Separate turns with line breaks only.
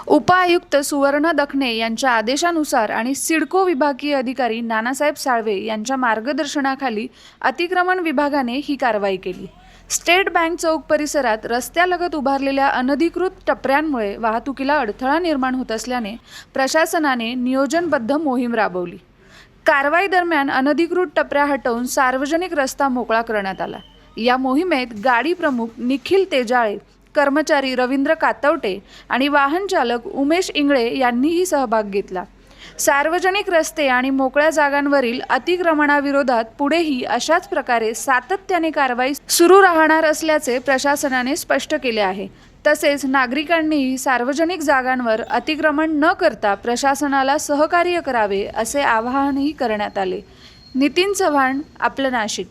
उपआयुक्त सुवर्ण दखने यांच्या आदेशानुसार आणि सिडको विभागीय अधिकारी नानासाहेब साळवे यांच्या मार्गदर्शनाखाली अतिक्रमण विभागाने ही कारवाई केली। स्टेट बँक चौक परिसरात रस्त्यालगत उभारलेल्या अनधिकृत टपऱ्यांमुळे वाहतुकीला अडथळा निर्माण होत असल्याने प्रशासनाने नियोजनबद्ध मोहीम राबवली। कारवाई दरम्यान अनधिकृत टपऱ्या हटवून सार्वजनिक रस्ता मोकळा करण्यात आला। या मोहिमेत गाडी प्रमुख निखिल तेजाळे, कर्मचारी रवींद्र कातवटे आणि वाहन चालक उमेश इंगळे यांनीही सहभाग घेतला। सार्वजनिक रस्ते आणि मोकळ्या जागांवरील अतिक्रमणाविरोधात पुढेही अशाच प्रकारे सातत्याने कारवाई सुरू राहणार असल्याचे प्रशासनाने स्पष्ट केले आहे। तसेच नागरिकांनीही सार्वजनिक जागांवर अतिक्रमण न करता प्रशासनाला सहकार्य करावे असे आवाहनही करण्यात आले। नितीन चव्हाण, आपलं नाशिक।